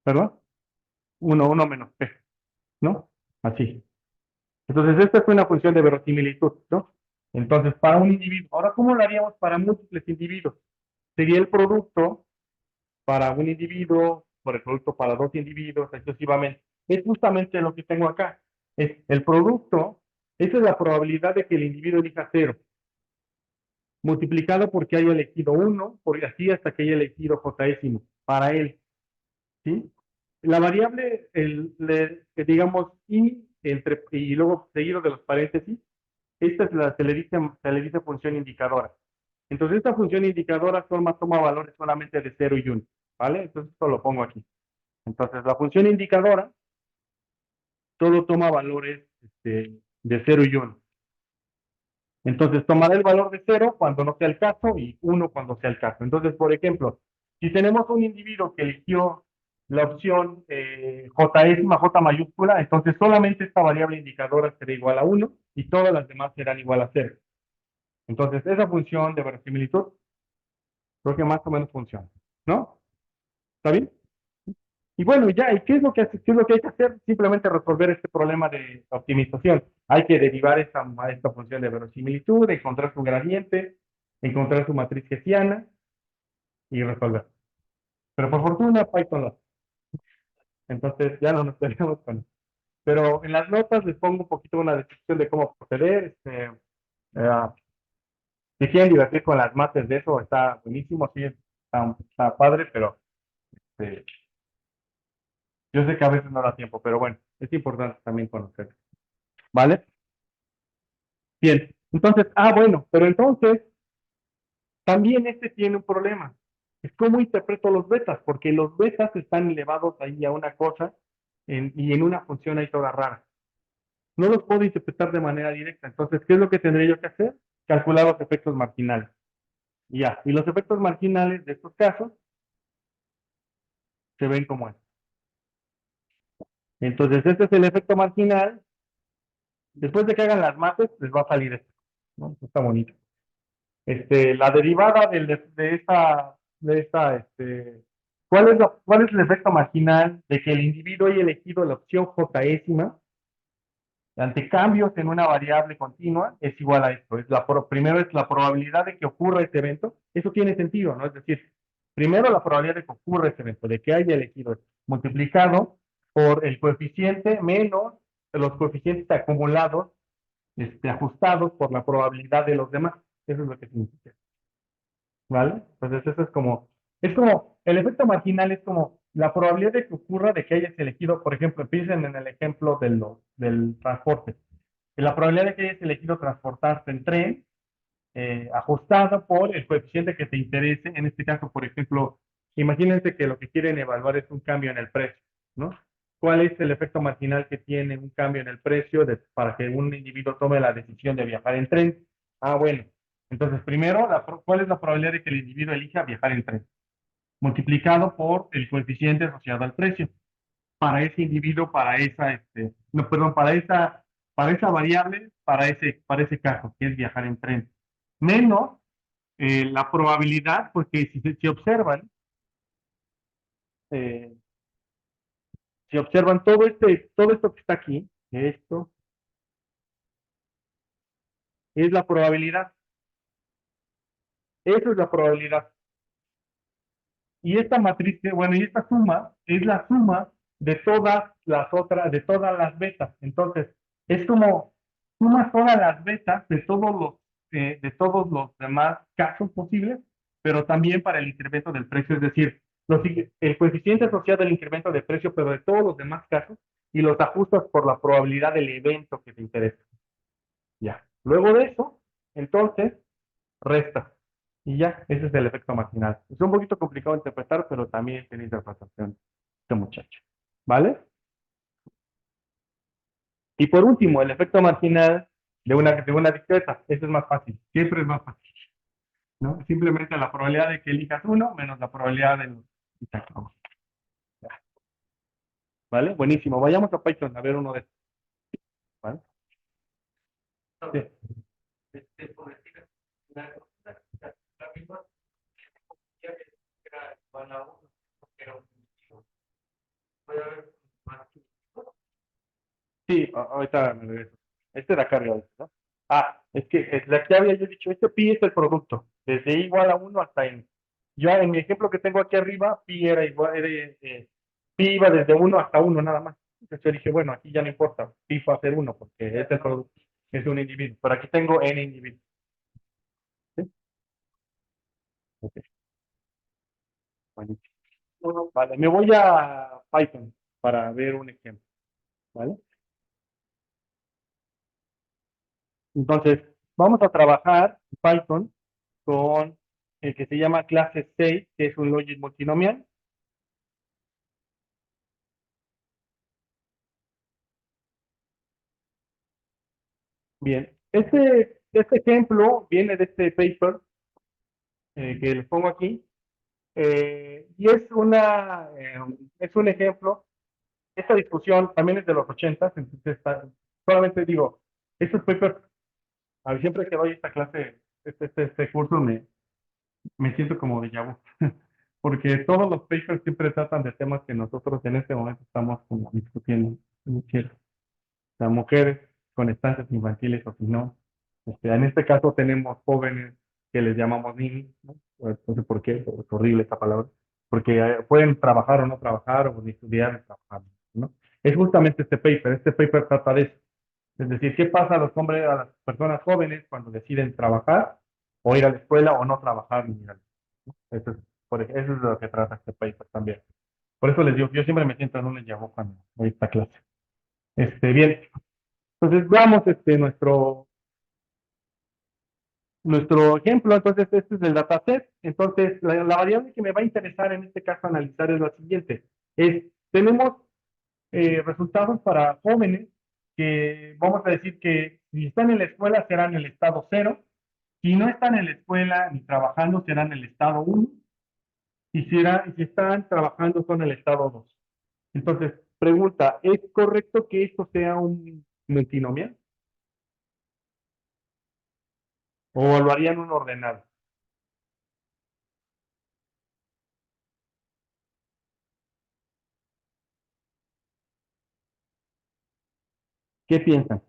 ¿Perdón? 1 menos P, ¿no? Así. Entonces, esta es una función de verosimilitud, ¿no? Entonces, para un individuo. Ahora, ¿cómo lo haríamos para múltiples individuos? Sería el producto para un individuo, por el producto para dos individuos, exclusivamente. Es justamente lo que tengo acá. Es el producto, esa es la probabilidad de que el individuo elija 0, multiplicado porque haya elegido 1, por así hasta que haya elegido jésimo, para él, ¿sí? La variable, digamos, y luego seguido de los paréntesis, esta es se le dice función indicadora. Entonces, esta función indicadora toma valores solamente de 0 y 1, ¿vale? Entonces, esto lo pongo aquí. Entonces, la función indicadora solo toma valores de 0 y 1. Entonces, tomará el valor de 0 cuando no sea el caso y 1 cuando sea el caso. Entonces, por ejemplo, si tenemos un individuo que eligió la opción jésima, J mayúscula, entonces solamente esta variable indicadora será igual a 1 y todas las demás serán igual a 0. Entonces, esa función de verosimilitud creo que más o menos funciona, ¿no? ¿Está bien? Y bueno, ya, ¿y qué es lo que hay que hacer? Simplemente resolver este problema de optimización. Hay que derivar esta función de verosimilitud, encontrar su gradiente, encontrar su matriz hessiana y resolver. Pero por fortuna Python lo hace. Entonces ya no nos peleamos con eso. Pero en las notas les pongo un poquito una descripción de cómo proceder. Eh, si quieren divertir con las mates de eso, está buenísimo, sí, está padre, pero eh, yo sé que a veces no da tiempo, pero bueno, es importante también conocer. ¿Vale? Bien, entonces, bueno, pero entonces también este tiene un problema. Es cómo interpreto los betas, porque los betas están elevados ahí a una cosa y en una función ahí toda rara. No los puedo interpretar de manera directa. Entonces, ¿qué es lo que tendría yo que hacer? Calcular los efectos marginales. Ya, y los efectos marginales de estos casos se ven como esto. Entonces, este es el efecto marginal. Después de que hagan las mates, les va a salir esto, ¿no? Esto está bonito. La derivada ¿cuál es el efecto marginal de que el individuo haya elegido la opción jésima ante cambios en una variable continua? Es igual a esto. Primero es la probabilidad de que ocurra este evento. Eso tiene sentido, ¿no? Es decir, primero la probabilidad de que ocurra este evento, de que haya elegido esto, multiplicado por el coeficiente menos los coeficientes acumulados, ajustados por la probabilidad de los demás. Eso es lo que significa. ¿Vale? Entonces eso es como, el efecto marginal es como la probabilidad de que ocurra de que hayas elegido, por ejemplo, piensen en el ejemplo del transporte. La probabilidad de que hayas elegido transportarte en tren, ajustada por el coeficiente que te interese, en este caso, por ejemplo, imagínense que lo que quieren evaluar es un cambio en el precio, ¿no? ¿Cuál es el efecto marginal que tiene un cambio en el precio para que un individuo tome la decisión de viajar en tren? Bueno, Entonces, primero, ¿cuál es la probabilidad de que el individuo elija viajar en tren? Multiplicado por el coeficiente asociado al precio. Para ese individuo, no, perdón, para esa variable, para ese caso, que es viajar en tren. Menos la probabilidad, porque si observan, eh, si observan todo esto que está aquí, esto es la probabilidad. Eso es la probabilidad. Y esta matriz, bueno, y esta suma es la suma de todas las otras, de todas las betas. Entonces, es como sumas todas las betas de todos los demás casos posibles, pero también para el incremento del precio, es decir, el coeficiente asociado al incremento de precio, pero de todos los demás casos, y los ajustas por la probabilidad del evento que te interesa. Ya. Luego de eso, entonces, resta. Y ya, ese es el efecto marginal. Es un poquito complicado de interpretar, pero también tiene interpretación este muchacho. ¿Vale? Y por último, el efecto marginal de una discreta. Ese es más fácil. Siempre es más fácil. ¿No? Simplemente la probabilidad de que elijas uno menos la probabilidad de los. ¿Vale? Buenísimo. Vayamos a Python a ver uno de estos. ¿Vale? Sí. Sí, ahorita me regreso. Este da carga, ¿no? Es que la que había yo dicho, este pi es el producto, desde i igual a 1 hasta n. Yo en mi ejemplo que tengo aquí arriba, pi iba desde 1 hasta 1 nada más. Entonces yo dije, bueno, aquí ya no importa, pi va a ser 1 porque es el producto, es un individuo. Pero aquí tengo n individuos. ¿Sí? Ok, buenísimo. Vale, me voy a Python para ver un ejemplo, ¿vale? Entonces, vamos a trabajar Python con el que se llama clase 6, que es un logit multinomial. Bien, este ejemplo viene de este paper que les pongo aquí, y es un ejemplo. Esta discusión también es de los 80, entonces solamente digo, estos papers, siempre que doy esta clase, este curso, me siento como déjà vu, porque todos los papers siempre tratan de temas que nosotros en este momento estamos como discutiendo. Sea, mujeres con estancias infantiles o si no. En este caso tenemos jóvenes que les llamamos ninis, ¿no? No sé por qué, es horrible esta palabra, porque pueden trabajar o no trabajar, o ni estudiar ni trabajar, ¿no? Es justamente este paper trata de eso. Es decir, ¿qué pasa a los hombres, a las personas jóvenes cuando deciden trabajar o ir a la escuela o no trabajar ni ir a la escuela? Eso es de lo que trata este paper también. Por eso les digo, yo siempre me siento en un déjà vu cuando doy esta clase. Bien, entonces, veamos nuestro ejemplo. Entonces, este es el dataset. Entonces, la variable que me va a interesar en este caso analizar es la siguiente. Tenemos resultados para jóvenes que vamos a decir que si están en la escuela serán en el estado 0. Si no están en la escuela ni trabajando serán en el estado 1. Y si están trabajando son en el estado 2. Entonces, pregunta, ¿es correcto que esto sea un multinomial? ¿O lo harían un ordenado? ¿Qué piensan?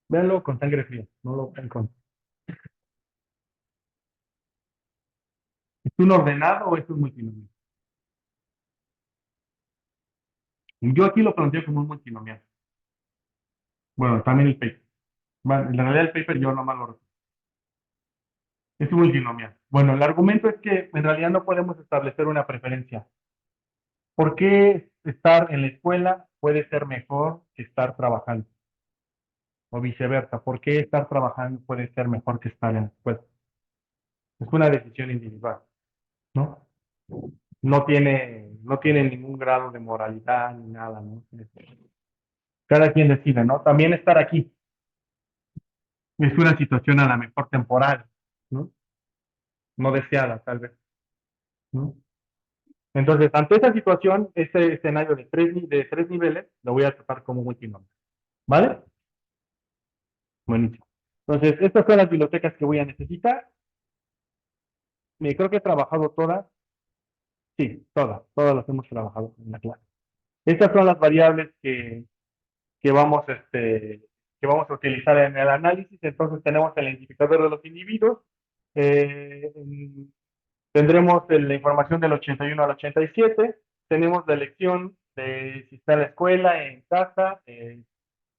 Véanlo con sangre fría, no lo vean con. ¿Es un ordenado o es un multinomial? Yo aquí lo planteo como un multinomial. Bueno, también el paper. Bueno, en realidad el paper yo nomás lo recuerdo. Es un multinomial. Bueno, el argumento es que en realidad no podemos establecer una preferencia. ¿Por qué estar en la escuela puede ser mejor que estar trabajando? O viceversa. ¿Por qué estar trabajando puede ser mejor que estar en la escuela? Es una decisión individual, ¿no? No tiene ningún grado de moralidad ni nada, ¿no? Cada quien decide, ¿no? También estar aquí. Es una situación a la mejor temporal, ¿no? No deseada, tal vez, ¿no? Entonces, ante esa situación, este escenario de tres niveles lo voy a tratar como multinomio. ¿Vale? Buenísimo. Entonces, estas son las bibliotecas que voy a necesitar. Creo que he trabajado todas. Sí, todas las hemos trabajado en la clase. Estas son las variables que vamos, que vamos a utilizar en el análisis. Entonces, tenemos el identificador de los individuos. eh, Tendremos la información del 81 al 87. Tenemos la elección de si está en la escuela, en casa.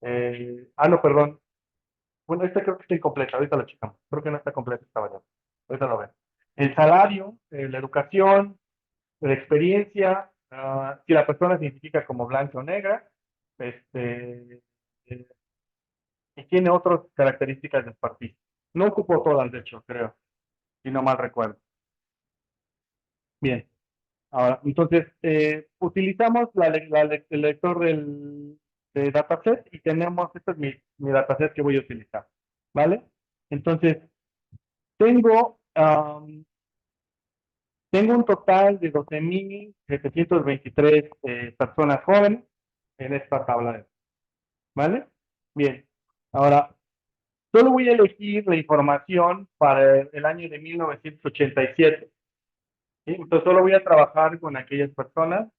No, perdón. Bueno, esta creo que está incompleta. Ahorita lo checamos. Creo que no está completa esta variable. Ahorita lo ven. El salario, la educación, la experiencia, si la persona se identifica como blanca o negra, este, eh, y tiene otras características del partido. No ocupó todas, de hecho, creo, si no mal recuerdo. Bien. Ahora, entonces, utilizamos el lector de dataset y tenemos, este es mi dataset que voy a utilizar, ¿vale? Entonces, tengo, tengo un total de 12.723 personas jóvenes en esta tabla, ¿vale? Bien, ahora, solo voy a elegir la información para el año de 1987, ¿sí? Entonces, solo voy a trabajar con aquellas personas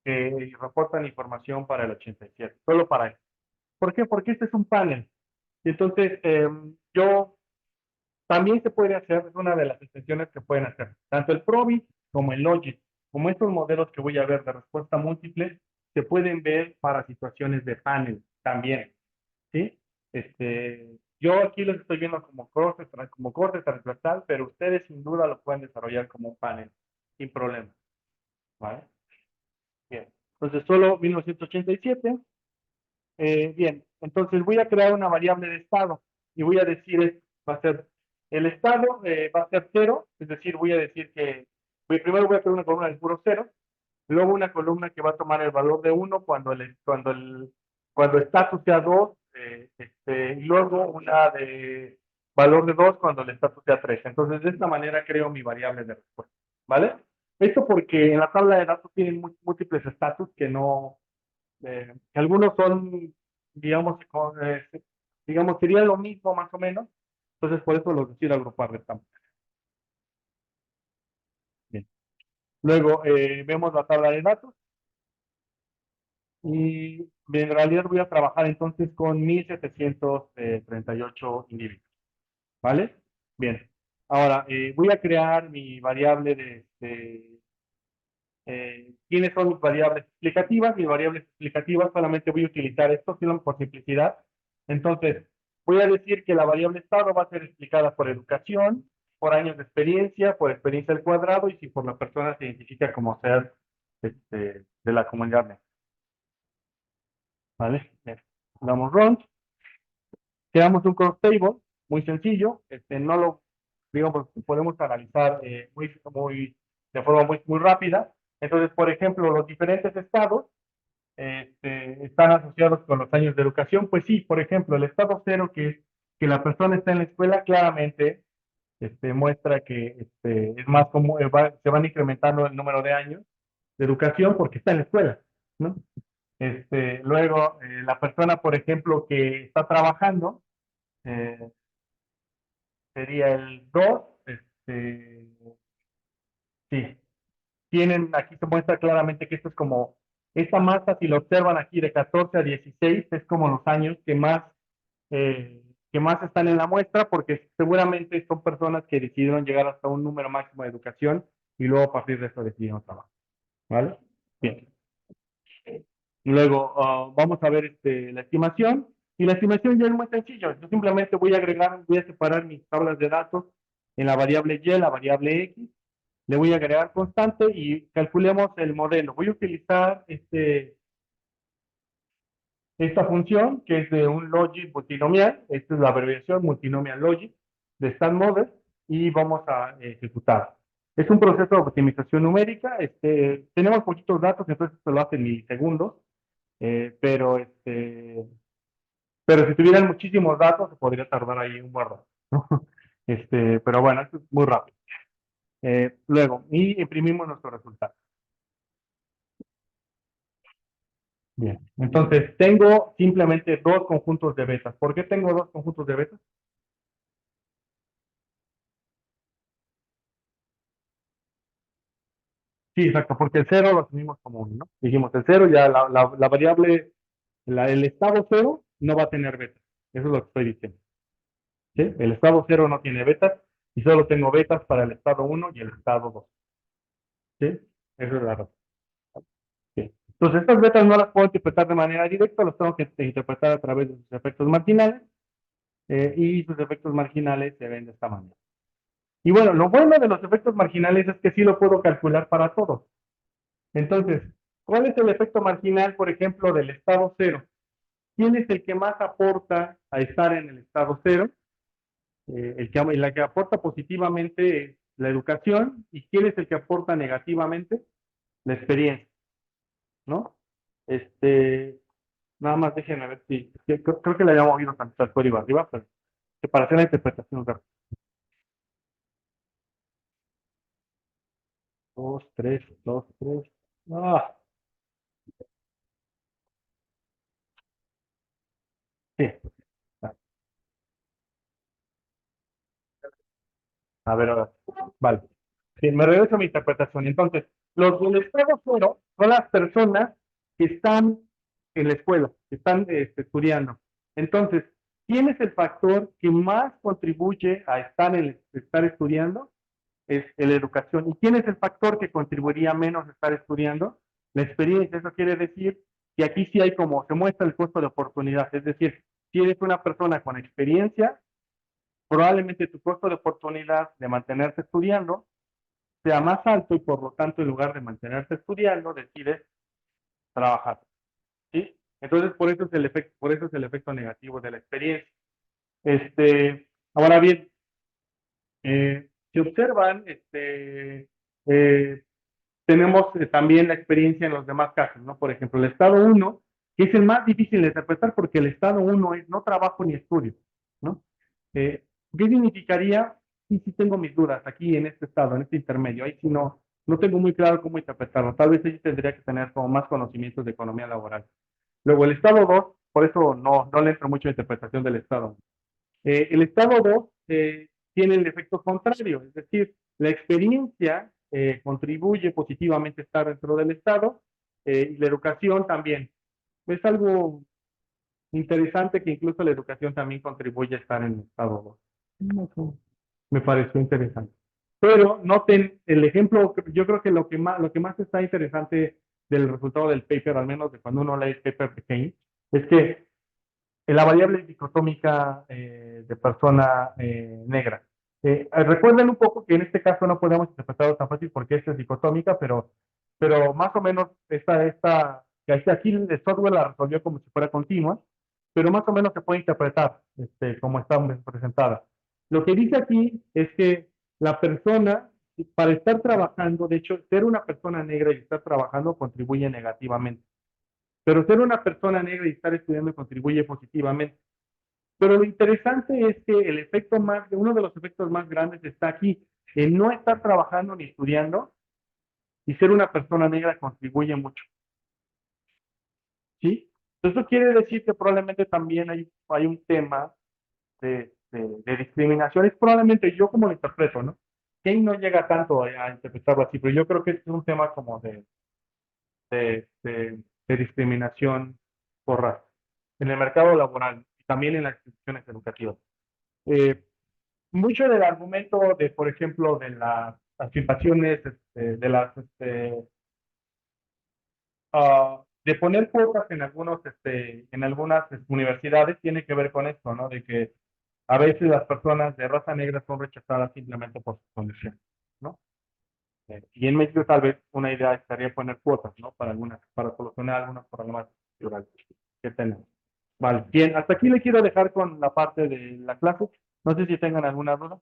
que reportan información para el 87, solo para eso. ¿Por qué? Porque este es un panel. Entonces, yo también se puede hacer, es una de las extensiones que pueden hacer, tanto el Probi como el Logit, como estos modelos que voy a ver de respuesta múltiple, se pueden ver para situaciones de panel también, ¿sí? Yo aquí los estoy viendo como corte transversal, pero ustedes sin duda lo pueden desarrollar como un panel, sin problema, ¿vale? Bien, entonces solo 1987. Bien, entonces voy a crear una variable de estado y voy a decir, va a ser, el estado va a ser cero, es decir, voy a decir que, primero voy a crear una columna de puro cero, luego una columna que va a tomar el valor de uno cuando estatus sea 2, y luego una de valor de 2 cuando el estatus sea 3. Entonces, de esta manera creo mi variable de respuesta, ¿vale? Esto porque en la tabla de datos tienen múltiples estatus que no, algunos son, digamos, digamos, sería lo mismo más o menos, entonces por eso los decido agrupar de esta manera. Bien. Luego vemos la tabla de datos y en realidad voy a trabajar entonces con 1738 individuos, ¿vale? Bien. Ahora voy a crear mi variable ¿quiénes son mis variables explicativas? Mis variables explicativas solamente voy a utilizar esto solo por simplicidad. Entonces, voy a decir que la variable estado va a ser explicada por educación, por años de experiencia, por experiencia al cuadrado y si por la persona se identifica como ser de la comunidad negra. ¿Vale? Bien. Damos run. Creamos un cross table muy sencillo. No lo, digamos, podemos analizar de forma muy rápida. Entonces, por ejemplo, los diferentes estados están asociados con los años de educación. Pues sí, por ejemplo, el estado cero, que es que la persona está en la escuela, claramente muestra que es más como se van incrementando el número de años de educación porque está en la escuela, ¿no? Luego, la persona, por ejemplo, que está trabajando, eh, sería el 2, sí, aquí se muestra claramente que esto es como, esta masa, si lo observan aquí de 14 a 16, es como los años que más están en la muestra, porque seguramente son personas que decidieron llegar hasta un número máximo de educación y luego a partir de eso decidieron trabajar, ¿vale? Bien. Luego vamos a ver la estimación, y la estimación ya es muy sencillo. Yo simplemente voy a separar mis tablas de datos en la variable y, la variable x, le voy a agregar constante y calculemos el modelo. Voy a utilizar esta función que es de un logit multinomial. Esta es la abreviación multinomial logit de StatModel y vamos a ejecutar. Es un proceso de optimización numérica. Tenemos poquitos datos, entonces esto lo hace en milisegundos, pero Pero si tuvieran muchísimos datos, se podría tardar ahí un buen rato, ¿no? Pero bueno, esto es muy rápido. Luego, y imprimimos nuestro resultado. Bien, entonces tengo simplemente dos conjuntos de betas. ¿Por qué tengo dos conjuntos de betas? Sí, exacto, porque el cero lo asumimos como uno, ¿no? Dijimos, el cero ya la variable, el estado cero no va a tener betas. Eso es lo que estoy diciendo. ¿Sí? El estado cero no tiene betas y solo tengo betas para el estado uno y el estado 2. ¿Sí? Esa es la razón. ¿Sí? Entonces, estas betas no las puedo interpretar de manera directa, las tengo que interpretar a través de sus efectos marginales y sus efectos marginales se ven de esta manera. Y bueno, lo bueno de los efectos marginales es que sí lo puedo calcular para todos. Entonces, ¿cuál es el efecto marginal, por ejemplo, del estado cero? ¿Quién es el que más aporta a estar en el estado cero? La que aporta positivamente es la educación. ¿Y quién es el que aporta negativamente? La experiencia, ¿no? Este, nada más déjenme ver si, creo que le había movido tanto al código arriba, pero que para hacer la interpretación, dos, tres, dos, tres. Ah, sí. A ver, ahora. Vale. Sí, me regreso a mi interpretación. Entonces, los del estado cero son las personas que están en la escuela, que están estudiando. Entonces, ¿quién es el factor que más contribuye a estar estudiando? Es la educación. ¿Y quién es el factor que contribuiría menos a estar estudiando? La experiencia. Eso quiere decir que aquí sí hay como se muestra el costo de oportunidad. Es decir, si eres una persona con experiencia, probablemente tu costo de oportunidad de mantenerte estudiando sea más alto y por lo tanto en lugar de mantenerte estudiando decides trabajar, ¿sí? Entonces por eso es el efecto negativo de la experiencia. Ahora bien, si observan, eh, tenemos también la experiencia en los demás casos, ¿no? Por ejemplo, el estado uno, que es el más difícil de interpretar porque el estado uno es no trabajo ni estudio, ¿no? ¿Qué significaría? Sí, sí tengo mis dudas aquí en este estado, en este intermedio. Ahí sí no tengo muy claro cómo interpretarlo. Tal vez ahí tendría que tener como más conocimientos de economía laboral. Luego, el estado 2, por eso no le entro mucho a interpretación del estado. El estado 2 tiene el efecto contrario, es decir, la experiencia contribuye positivamente a estar dentro del estado y la educación también. Es algo interesante que incluso la educación también contribuye a estar en el estado 2. Me pareció interesante. Pero noten el ejemplo, yo creo que lo que más está interesante del resultado del paper, al menos de cuando uno lee el paper pequeño, es que la variable dicotómica de persona negra. Recuerden un poco que en este caso no podemos interpretarlo tan fácil porque esta es dicotómica, pero más o menos que aquí el software la resolvió como si fuera continua, pero más o menos se puede interpretar como está presentada. Lo que dice aquí es que la persona, para estar trabajando, de hecho, ser una persona negra y estar trabajando contribuye negativamente. Pero ser una persona negra y estar estudiando contribuye positivamente. Pero lo interesante es que uno de los efectos más grandes está aquí, en no estar trabajando ni estudiando y ser una persona negra contribuye mucho, ¿sí? Eso quiere decir que probablemente también hay un tema de discriminación. Es probablemente yo como lo interpreto, ¿no? Kane no llega tanto a interpretarlo así, pero yo creo que es un tema como de discriminación por raza en el mercado laboral y también en las instituciones educativas. Eh, Mucho del argumento de, por ejemplo, de las afirmaciones, de poner cuotas en algunas universidades tiene que ver con esto, ¿no? De que a veces las personas de raza negra son rechazadas simplemente por su condición, ¿no? Y en México tal vez una idea estaría poner cuotas, ¿no? Para solucionar algunos problemas estructurales que tenemos. Vale, bien, hasta aquí le quiero dejar con la parte de la clase. No sé si tengan alguna duda.